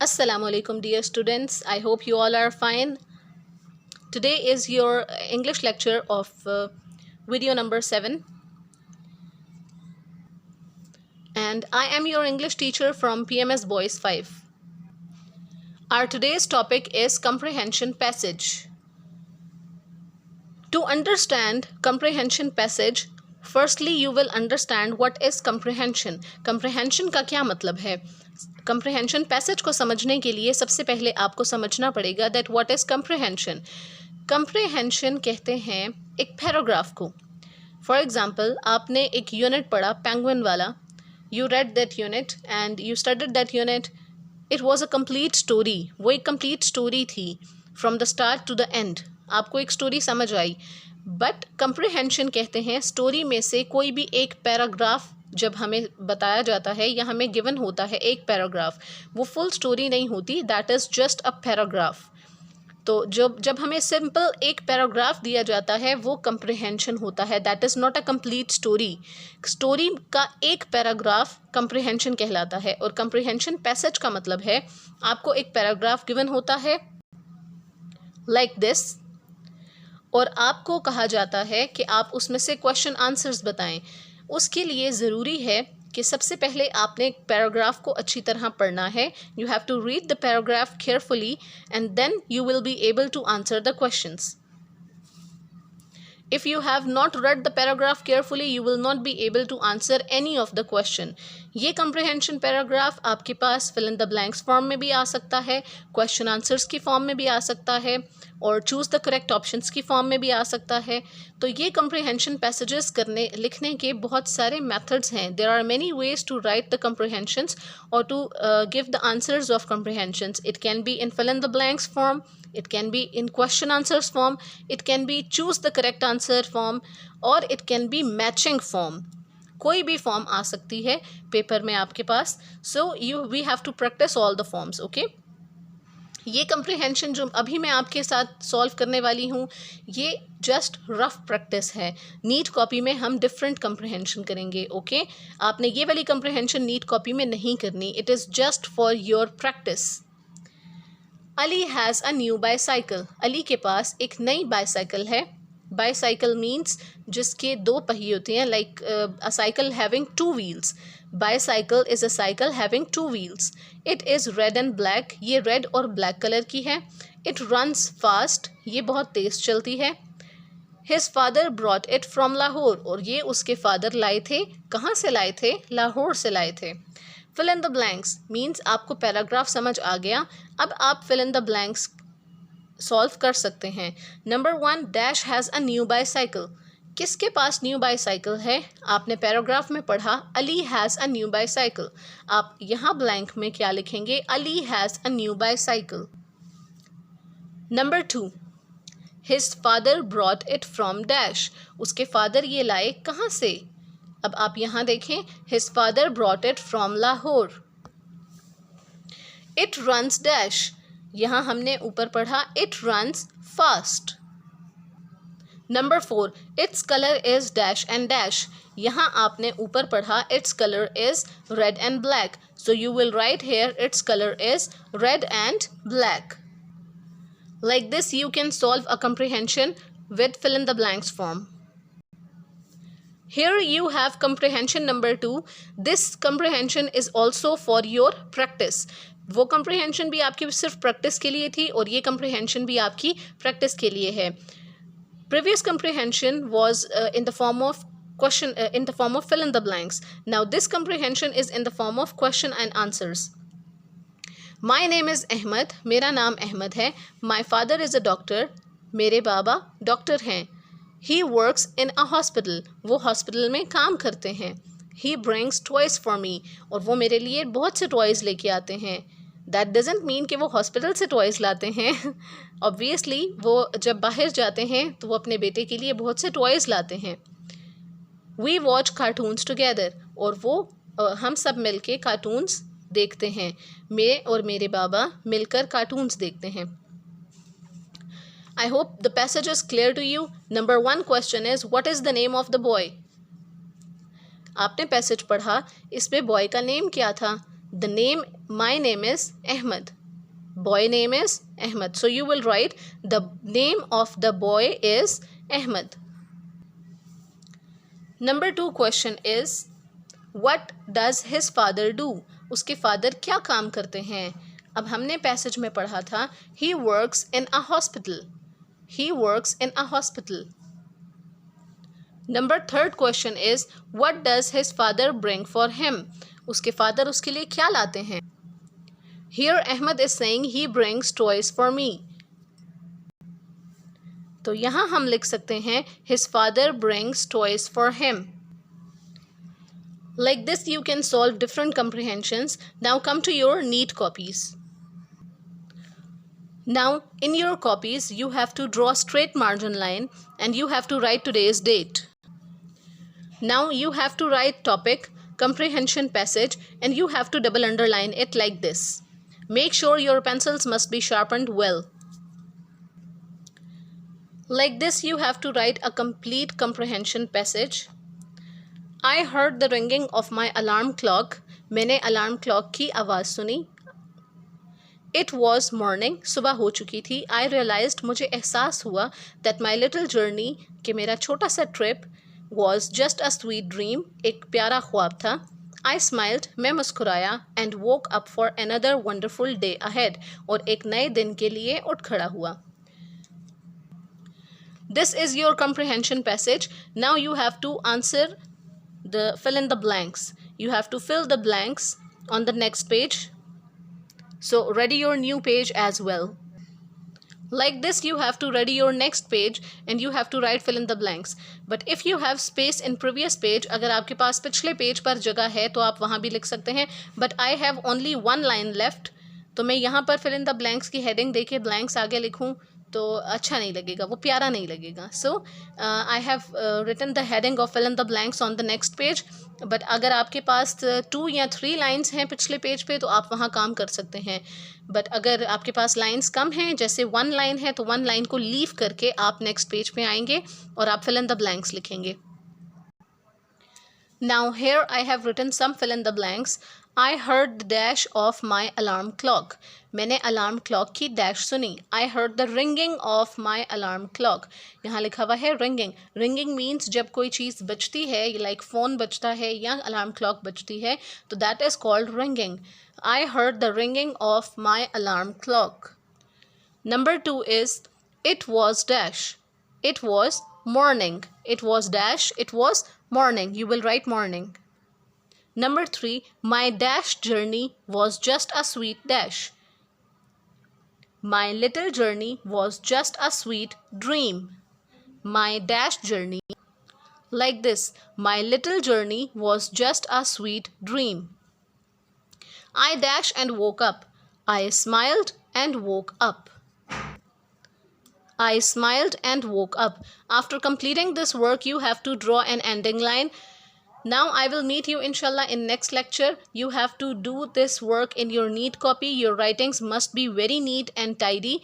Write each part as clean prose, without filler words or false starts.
Assalamualaikum dear students, I hope you all are fine. Today is your English lecture of video number 7 and I am your English teacher from PMS Boys 5. Our today's topic is comprehension passage. To understand comprehension passage, firstly you will understand what is comprehension. Comprehension का क्या मतलब है? Comprehension passage को समझने के लिए सबसे पहले आपको समझना पड़ेगा that what is comprehension. Comprehension कहते हैं एक पैराग्राफ को. फॉर एग्जांपल आपने एक यूनिट पढ़ा पेंगुइन वाला. You read that unit and you studied that unit. It was a complete story. वो एक कंप्लीट स्टोरी थी from the start to the end. आपको एक स्टोरी समझ आई. बट कंप्रहेंशन कहते हैं स्टोरी में से कोई भी एक पैराग्राफ जब हमें बताया जाता है या हमें गिवन होता है एक पैराग्राफ, वो फुल स्टोरी नहीं होती, that is just a paragraph. तो जब हमें सिंपल एक पैराग्राफ दिया जाता है वो कंप्रहेंशन होता है. That is not a complete story. Story का एक पैराग्राफ कंप्रहेंशन कहलाता है. और कंप्रहेंशन पैसेज का मतलब है आपको एक पैराग्राफ गिवन होता है लाइक दिस और आपको कहा जाता है कि आप उसमें से क्वेश्चन आंसर्स बताएं. उसके लिए ज़रूरी है कि सबसे पहले आपने पैराग्राफ को अच्छी तरह पढ़ना है. You have to read the paragraph carefully and then you will be able to answer the questions. If you have not read the paragraph carefully, you will not be able to answer any of the question. ये comprehension paragraph आपके पास fill in the blanks form में भी आ सकता है, question answers की form में भी आ सकता है और choose the correct options की फॉर्म में भी आ सकता है. तो ये comprehension passages लिखने के बहुत सारे methods हैं. There are many ways to write the comprehensions or to give the answers of comprehensions. It can be in fill in the blanks form. It can be in question answers form. It can be choose the correct answer form और it can be matching form. कोई भी form आ सकती है paper में आपके पास. So we have to practise all the forms. Okay, ये comprehension जो अभी मैं आपके साथ सॉल्व करने वाली हूँ ये जस्ट रफ प्रैक्टिस है. नीट कॉपी में हम डिफरेंट कंप्रीहेंशन करेंगे. ओके, आपने ये वाली कंप्रीहेंशन नीट कॉपी में नहीं करनी. It is just for your practice. Ali has a new bicycle. Ali के पास एक नई बाईसाइकिल है. बाईसाइकिल मीन्स जिसके दो पहिए होते हैं, like a cycle having two wheels. Bicycle is a cycle having two wheels. It is red and black. ये रेड और ब्लैक कलर की है. It runs fast. ये बहुत तेज़ चलती है. His father brought it from Lahore. और ये उसके फादर लाए थे. कहाँ से लाए थे? लाहौर से लाए थे. Fill in the blanks means आपको पैराग्राफ समझ आ गया. अब आप fill in the blanks solve कर सकते हैं. Number 1, dash has a new bicycle. किसके पास न्यू बाईसाइकिल है? आपने पैराग्राफ में पढ़ा Ali has a new bicycle. आप यहाँ ब्लैंक में क्या लिखेंगे? Ali has a new bicycle. Number 2, his father brought it from dash. उसके फादर ये लाए कहाँ से? अब आप यहाँ देखें, his father brought it from Lahore. It runs dash. यहाँ हमने ऊपर पढ़ा it runs fast. Number 4, its colour is dash and dash. यहाँ आपने ऊपर पढ़ा its colour is red and black. So you will write here its colour is red and black. Like this you can solve a comprehension with fill in the blanks form. Here you have comprehension number 2. This comprehension is also for your practice. वो comprehension भी आपकी सिर्फ practice के लिए थी और ये comprehension भी आपकी प्रैक्टिस के लिए है. Previous comprehension was in the form of question in the form of fill in the blanks. Now this comprehension is in the form of question and answers. My name is Ahmed. मेरा नाम अहमद है. My father is a doctor. मेरे बाबा doctor हैं. He works in a hospital. वो hospital में काम करते हैं. He brings toys for me. और वो मेरे लिए बहुत से टॉयज़ लेके आते हैं. That doesn't mean कि वो हॉस्पिटल से टॉयज़ लाते हैं. Obviously वो जब बाहर जाते हैं तो वो अपने बेटे के लिए बहुत से टॉयज़ लाते हैं. We watch cartoons together. और वो हम सब मिलके कार्टून्स देखते हैं. मैं और मेरे बाबा मिलकर कार्टून्स देखते हैं. I hope the passage is clear to you. Number 1 question is what is the name of the boy? आपने पैसेज पढ़ा, इसमें बॉय का नेम क्या था? The name My name is Ahmed. Boy name is Ahmed. So you will write the name of the boy is Ahmed. Number 2 question is what does his father do? उसके father क्या काम करते हैं? अब हमने passage में पढ़ा था he works in a hospital. He works in a hospital. Number 3 question is what does his father bring for him? उसके फादर उसके लिए क्या लाते हैं? Here Ahmed is saying he brings toys for me. तो यहाँ हम लिख सकते हैं his father brings toys for him. Like this you can solve different comprehensions. Now come to your neat copies. Now in your copies you have to draw a straight margin line and you have to write today's date. Now you have to write topic, comprehension passage, and you have to double underline it like this. Make sure your pencils must be sharpened well. Like this you have to write a complete comprehension passage. I heard the ringing of my alarm clock. मैंने alarm clock की आवाज़ सुनी. It was morning. सुबह हो चुकी थी. I realized मुझे एहसास हुआ that my little journey कि मेरा छोटा सा trip was just a sweet dream. एक प्यारा ख्वाब था. I smiled. मैं मुस्कुराया and woke up for another wonderful day ahead. और एक नए दिन के लिए उठ खड़ा हुआ. This is your comprehension passage. Now you have to answer the fill in the blanks. You have to fill the blanks on the next page. So ready your new page as well. Like this you have to ready your next page and you have to write fill in the blanks. But if you have space in previous page, अगर आपके पास पिछले page पर जगह है तो आप वहाँ भी लिख सकते हैं. But I have only one line left. तो मैं यहाँ पर fill in the blanks की heading देके blanks आगे लिखूँ तो अच्छा नहीं लगेगा, वो प्यारा नहीं लगेगा. So I have written the heading of fill in the blanks on the next page. But अगर आपके पास 2 या 3 लाइन्स हैं पिछले पेज पे तो आप वहाँ काम कर सकते हैं. बट अगर आपके पास लाइन्स कम हैं, जैसे 1 लाइन है, तो 1 लाइन को लीव करके आप नेक्स्ट पेज पे आएंगे और आप fill in the blanks लिखेंगे. Now here I have written some fill in the blanks. I heard the dash of my alarm clock. मैंने alarm clock की dash सुनी. I heard the ringing of my alarm clock. यहाँ लिखा हुआ है ringing. Ringing means जब कोई चीज़ बजती है, like phone बजता है या alarm clock बजती है, तो that is called ringing. I heard the ringing of my alarm clock. Number 2 is it was dash. It was morning. It was dash. It was morning. You will write morning. Number 3, my dash journey was just a sweet dash. My little journey was just a sweet dream. My dash journey. Like this, my little journey was just a sweet dream. I dash and woke up. I smiled and woke up. I smiled and woke up. After completing this work, you have to draw an ending line. Now I will meet you inshallah in next lecture. You have to do this work in your neat copy. Your writings must be very neat and tidy.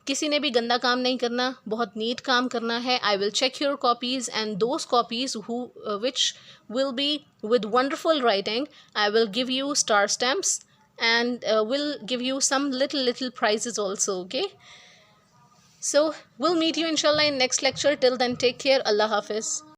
किसी ने भी गंदा काम नहीं करना, बहुत NEET काम करना है. I will check your copies and those copies which will be with wonderful writing, I will give you star stamps and will give you some little prizes also. Okay. So we'll meet you inshallah in next lecture. Till then, take care. Allah Hafiz.